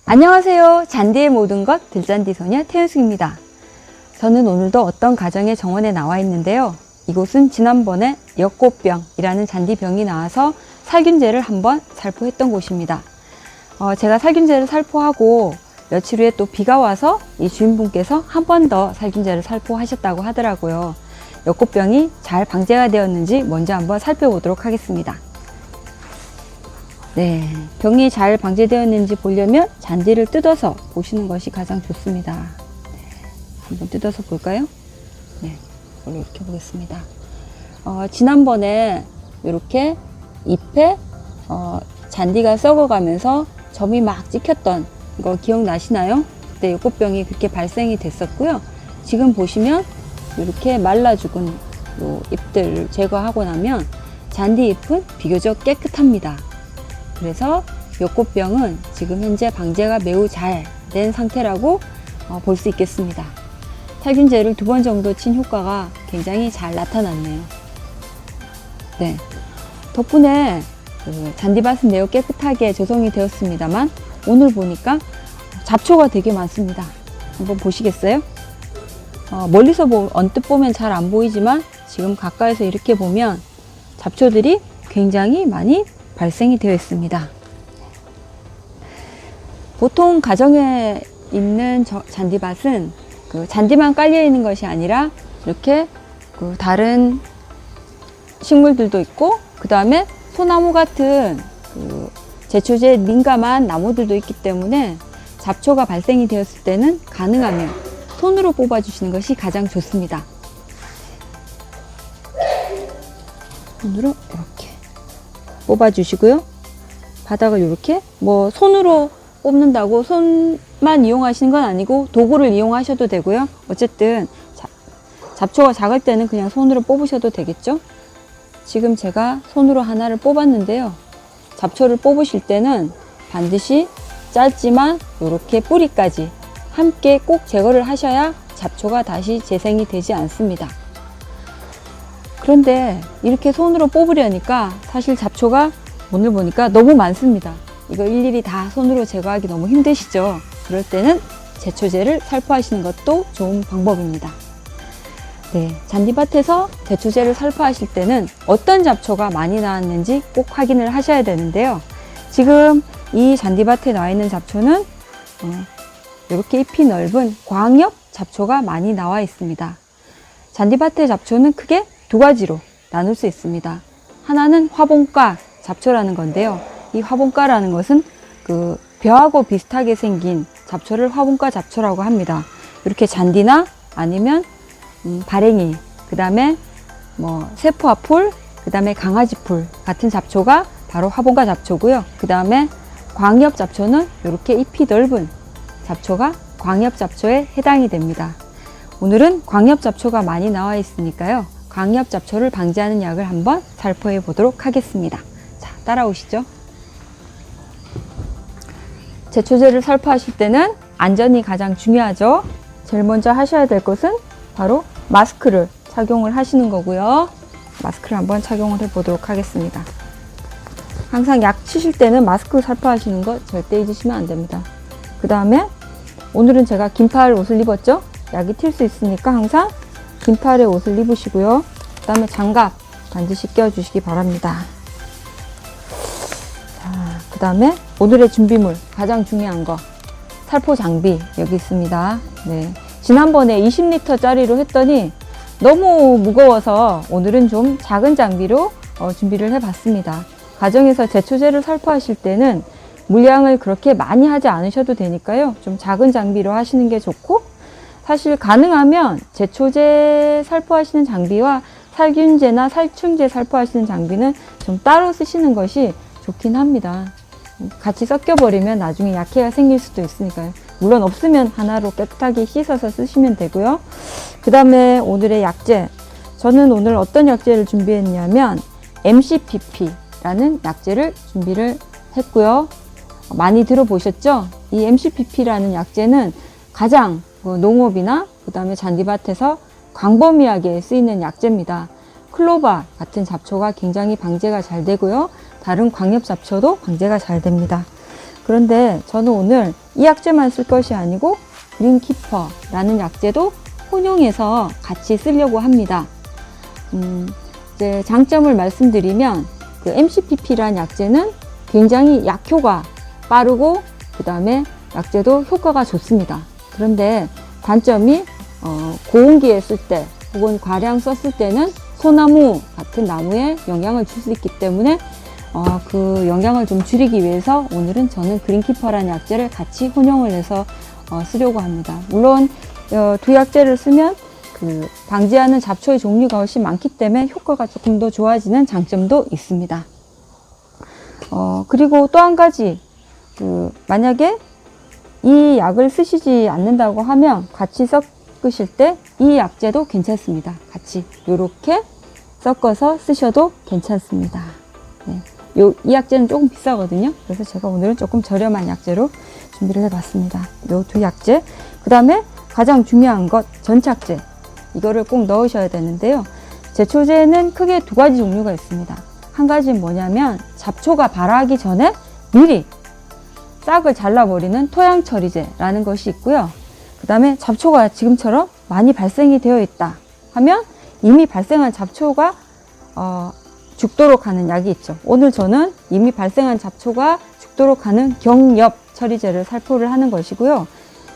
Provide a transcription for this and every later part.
안녕하세요. 잔디의 모든 것 들잔디 소녀 태은숙입니다. 저는 오늘도 어떤 가정의 정원에 나와 있는데요. 이곳은 지난번에 역꽃병이라는 잔디병이 나와서 살균제를 한번 살포했던 곳입니다. 제가 살균제를 살포하고 며칠 후에 또 비가 와서 이 주인분께서 한 번 더 살균제를 살포하셨다고 하더라고요. 역꽃병이 잘 방제가 되었는지 먼저 한번 살펴보도록 하겠습니다. 네, 병이 잘 방제되었는지 보려면 잔디를 뜯어서 보시는 것이 가장 좋습니다. 네, 한번 뜯어서 볼까요? 네, 이렇게 보겠습니다. 지난번에 이렇게 잎에 잔디가 썩어가면서 점이 막 찍혔던 거 기억나시나요? 그때 역꽃병이 그렇게 발생이 됐었고요. 지금 보시면 이렇게 말라 죽은 요 잎들을 제거하고 나면 잔디 잎은 비교적 깨끗합니다. 그래서 역꽃병은 지금 현재 방제가 매우 잘 된 상태라고 볼 수 있겠습니다. 살균제를 2번 정도 친 효과가 굉장히 잘 나타났네요. 네, 덕분에 잔디밭은 매우 깨끗하게 조성이 되었습니다만 오늘 보니까 잡초가 되게 많습니다. 한번 보시겠어요? 멀리서 언뜻 보면 잘 안 보이지만 지금 가까이서 이렇게 보면 잡초들이 굉장히 많이 발생이 되어 있습니다. 보통 가정에 있는 잔디밭은 잔디만 깔려 있는 것이 아니라 이렇게 다른 식물들도 있고 그 다음에 소나무 같은 제초제에 민감한 나무들도 있기 때문에 잡초가 발생이 되었을 때는 가능하면 손으로 뽑아 주시는 것이 가장 좋습니다. 손으로 이렇게 뽑아 주시고요. 바닥을 이렇게 손으로 뽑는다고 손만 이용하시는 건 아니고 도구를 이용하셔도 되고요. 어쨌든 잡초가 작을 때는 그냥 손으로 뽑으셔도 되겠죠. 지금 제가 손으로 하나를 뽑았는데요. 잡초를 뽑으실 때는 반드시 짧지만 이렇게 뿌리까지 함께 꼭 제거를 하셔야 잡초가 다시 재생이 되지 않습니다. 그런데 이렇게 손으로 뽑으려니까 사실 잡초가 오늘 보니까 너무 많습니다. 이거 일일이 다 손으로 제거하기 너무 힘드시죠? 그럴 때는 제초제를 살포하시는 것도 좋은 방법입니다. 네, 잔디밭에서 제초제를 살포하실 때는 어떤 잡초가 많이 나왔는지 꼭 확인을 하셔야 되는데요. 지금 이 잔디밭에 나와 있는 잡초는 이렇게 잎이 넓은 광엽 잡초가 많이 나와 있습니다. 잔디밭의 잡초는 크게 2가지로 나눌 수 있습니다. 하나는 화분가 잡초라는 건데요. 이 화분가라는 것은 벼하고 비슷하게 생긴 잡초를 화분가 잡초라고 합니다. 이렇게 잔디나 아니면 발행이, 그 다음에 세포화풀, 그 다음에 강아지풀 같은 잡초가 바로 화분가 잡초고요. 그 다음에 광엽 잡초는 이렇게 잎이 넓은 잡초가 광엽 잡초에 해당이 됩니다. 오늘은 광엽 잡초가 많이 나와 있으니까요. 광엽 잡초를 방지하는 약을 한번 살포해 보도록 하겠습니다. 자, 따라오시죠. 제초제를 살포하실 때는 안전이 가장 중요하죠. 제일 먼저 하셔야 될 것은 바로 마스크를 착용을 하시는 거고요. 마스크를 한번 착용을 해 보도록 하겠습니다. 항상 약 치실 때는 마스크 살포하시는 거 절대 잊으시면 안 됩니다. 그 다음에 오늘은 제가 긴팔 옷을 입었죠. 약이 튈 수 있으니까 항상 긴팔의 옷을 입으시고요. 그 다음에 장갑 반드시 껴주시기 바랍니다. 자, 그 다음에 오늘의 준비물 가장 중요한 거 살포 장비 여기 있습니다. 네, 지난번에 20L 짜리로 했더니 너무 무거워서 오늘은 좀 작은 장비로 준비를 해 봤습니다. 가정에서 제초제를 살포하실 때는 물량을 그렇게 많이 하지 않으셔도 되니까요. 좀 작은 장비로 하시는 게 좋고, 사실 가능하면 제초제 살포하시는 장비와 살균제나 살충제 살포하시는 장비는 좀 따로 쓰시는 것이 좋긴 합니다. 같이 섞여버리면 나중에 약해가 생길 수도 있으니까요. 물론 없으면 하나로 깨끗하게 씻어서 쓰시면 되고요. 그 다음에 오늘의 약재. 저는 오늘 어떤 약재를 준비했냐면 MCPP라는 약재를 준비를 했고요. 많이 들어보셨죠? 이 MCPP라는 약재는 가장 농업이나 그 다음에 잔디밭에서 광범위하게 쓰이는 약재입니다. 클로바 같은 잡초가 굉장히 방제가 잘 되고요. 다른 광엽 잡초도 방제가 잘 됩니다. 그런데 저는 오늘 이 약재만 쓸 것이 아니고 그린키퍼라는 약재도 혼용해서 같이 쓰려고 합니다. 이제 장점을 말씀드리면 그 MCPP라는 약재는 굉장히 약효가 빠르고 그 다음에 약재도 효과가 좋습니다. 그런데 단점이 고온기에 쓸 때 혹은 과량 썼을 때는 소나무 같은 나무에 영향을 줄 수 있기 때문에 그 영향을 좀 줄이기 위해서 오늘은 저는 그린키퍼라는 약재를 같이 혼용을 해서 쓰려고 합니다. 물론 두 약재를 쓰면 그 방지하는 잡초의 종류가 훨씬 많기 때문에 효과가 조금 더 좋아지는 장점도 있습니다. 그리고 또 한 가지, 만약에 이 약을 쓰시지 않는다고 하면 같이 섞으실 때 이 약재도 괜찮습니다. 같이 이렇게 섞어서 쓰셔도 괜찮습니다. 네. 이 약재는 조금 비싸거든요. 그래서 제가 오늘은 조금 저렴한 약재로 준비를 해봤습니다. 요 두 약재. 그 다음에 가장 중요한 것, 전착제. 이거를 꼭 넣으셔야 되는데요. 제초제는 크게 두 가지 종류가 있습니다. 한 가지는 뭐냐면 잡초가 발화하기 전에 미리 싹을 잘라버리는 토양처리제라는 것이 있고요. 그 다음에 잡초가 지금처럼 많이 발생이 되어 있다 하면 이미 발생한 잡초가 죽도록 하는 약이 있죠. 오늘 저는 이미 발생한 잡초가 죽도록 하는 경엽 처리제를 살포를 하는 것이고요.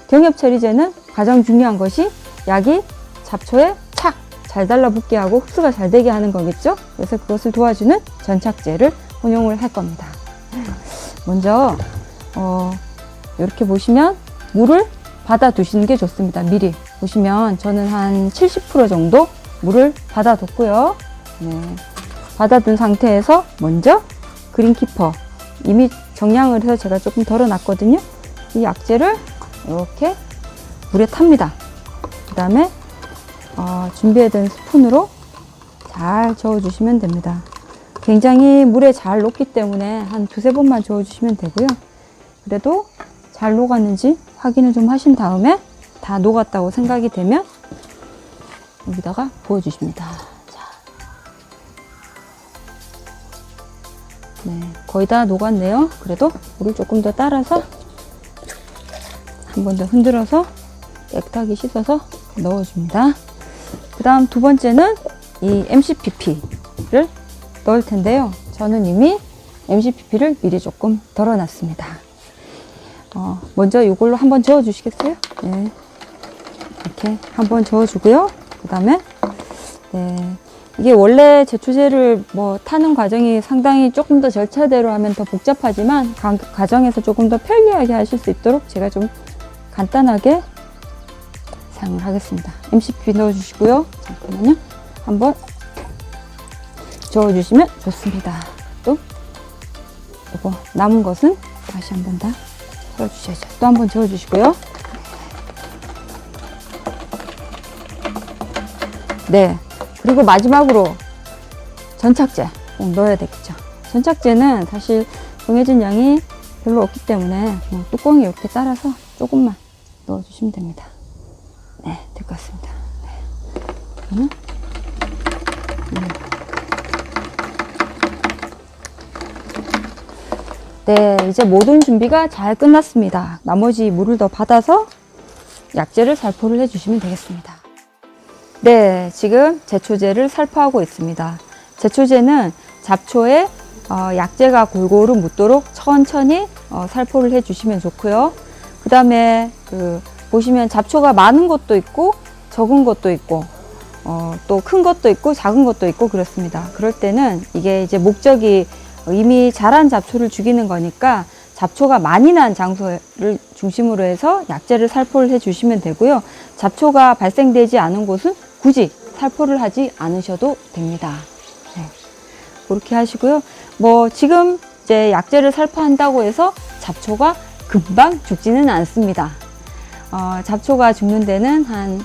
경엽 처리제는 가장 중요한 것이 약이 잡초에 착 잘 달라붙게 하고 흡수가 잘 되게 하는 거겠죠. 그래서 그것을 도와주는 전착제를 혼용을 할 겁니다. 먼저 이렇게 보시면 물을 받아 두시는 게 좋습니다. 미리 보시면 저는 한 70% 정도 물을 받아 뒀고요. 네. 받아 둔 상태에서 먼저 그린키퍼, 이미 정량을 해서 제가 조금 덜어놨거든요. 이 약재를 이렇게 물에 탑니다. 그 다음에 준비해둔 스푼으로 잘 저어주시면 됩니다. 굉장히 물에 잘 녹기 때문에 한 두세 번만 저어주시면 되고요. 그래도 잘 녹았는지 확인을 좀 하신 다음에 다 녹았다고 생각이 되면 여기다가 부어주십니다. 자. 네, 거의 다 녹았네요. 그래도 물을 조금 더 따라서 한 번 더 흔들어서 깨끗하게 씻어서 넣어줍니다. 그 다음 두 번째는 이 MCPP를 넣을 텐데요. 저는 이미 MCPP를 미리 조금 덜어놨습니다. 먼저 이걸로 한번 저어 주시겠어요? 네. 이렇게 한번 저어주고요. 그 다음에, 네. 이게 원래 제초제를 타는 과정이 상당히 조금 더 절차대로 하면 더 복잡하지만, 가정에서 조금 더 편리하게 하실 수 있도록 제가 좀 간단하게 사용을 하겠습니다. MCPP 넣어주시고요. 잠깐만요. 한번 저어주시면 좋습니다. 또, 이거 남은 것은 다시 한번 다 저어주셔야죠. 또 한번 저어주시고요. 네. 그리고 마지막으로 전착제 꼭 넣어야 되겠죠. 전착제는 사실 정해진 양이 별로 없기 때문에 뚜껑에 이렇게 따라서 조금만 넣어주시면 됩니다. 네, 될 것 같습니다. 네, 이제 모든 준비가 잘 끝났습니다. 나머지 물을 더 받아서 약재를 살포를 해주시면 되겠습니다. 네, 지금 제초제를 살포하고 있습니다. 제초제는 잡초에 약재가 골고루 묻도록 천천히 살포를 해주시면 좋고요. 그 다음에 보시면 잡초가 많은 것도 있고 적은 것도 있고 또 큰 것도 있고 작은 것도 있고 그렇습니다. 그럴 때는 이게 이제 목적이 이미 자란 잡초를 죽이는 거니까 잡초가 많이 난 장소를 중심으로 해서 약재를 살포를 해주시면 되고요. 잡초가 발생되지 않은 곳은 굳이 살포를 하지 않으셔도 됩니다. 네. 그렇게 하시고요. 지금 이제 약재를 살포한다고 해서 잡초가 금방 죽지는 않습니다. 잡초가 죽는 데는 한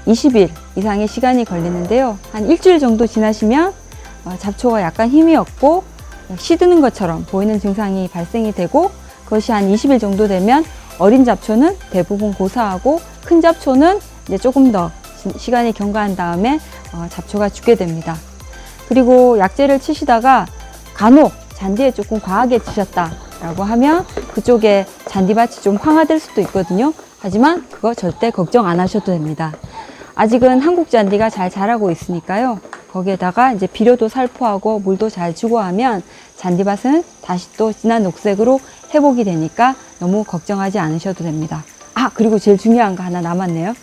20일 이상의 시간이 걸리는데요. 한 일주일 정도 지나시면 잡초가 약간 힘이 없고 시드는 것처럼 보이는 증상이 발생이 되고, 그것이 한 20일 정도 되면 어린 잡초는 대부분 고사하고 큰 잡초는 이제 조금 더 시간이 경과한 다음에 잡초가 죽게 됩니다. 그리고 약재를 치시다가 간혹 잔디에 조금 과하게 치셨다 라고 하면 그쪽에 잔디밭이 좀 황화될 수도 있거든요. 하지만 그거 절대 걱정 안 하셔도 됩니다. 아직은 한국 잔디가 잘 자라고 있으니까요. 거기에다가 이제 비료도 살포하고 물도 잘 주고 하면 잔디밭은 다시 또 진한 녹색으로 회복이 되니까 너무 걱정하지 않으셔도 됩니다. 아, 그리고 제일 중요한 거 하나 남았네요.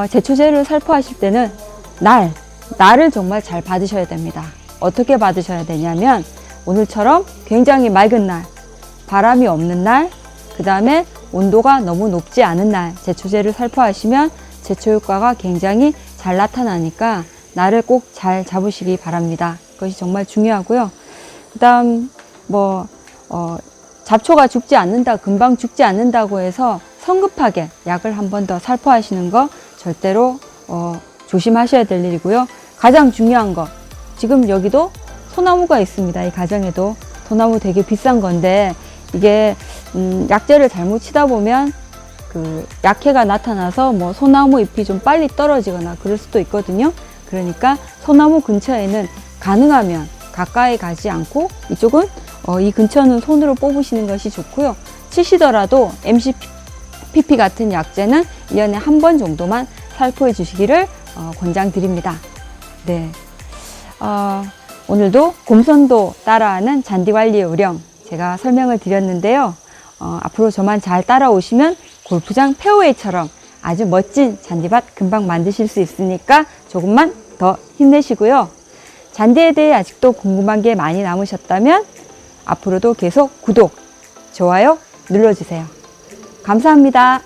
제초제를 살포하실 때는 날을 정말 잘 받으셔야 됩니다. 어떻게 받으셔야 되냐면 오늘처럼 굉장히 맑은 날, 바람이 없는 날, 그 다음에 온도가 너무 높지 않은 날 제초제를 살포하시면 제초 효과가 굉장히 잘 나타나니까 날을 꼭 잘 잡으시기 바랍니다. 그것이 정말 중요하고요. 그 다음 잡초가 죽지 않는다, 금방 죽지 않는다고 해서 성급하게 약을 한 번 더 살포하시는 거 절대로 조심하셔야 될 일이고요. 가장 중요한 거, 지금 여기도 소나무가 있습니다. 이 가정에도 소나무 되게 비싼 건데 이게 약재를 잘못 치다 보면 그 약해가 나타나서 뭐 소나무 잎이 좀 빨리 떨어지거나 그럴 수도 있거든요. 그러니까 소나무 근처에는 가능하면 가까이 가지 않고 이쪽은 이 근처는 손으로 뽑으시는 것이 좋고요. 치시더라도 MCPP 같은 약재는 1년에 한 번 정도만 살포해 주시기를 권장드립니다. 네. 오늘도 곰선도 따라하는 잔디관리의 요령 제가 설명을 드렸는데요. 앞으로 저만 잘 따라오시면 골프장 페어웨이처럼 아주 멋진 잔디밭 금방 만드실 수 있으니까 조금만 더 힘내시고요. 잔디에 대해 아직도 궁금한 게 많이 남으셨다면 앞으로도 계속 구독, 좋아요 눌러주세요. 감사합니다.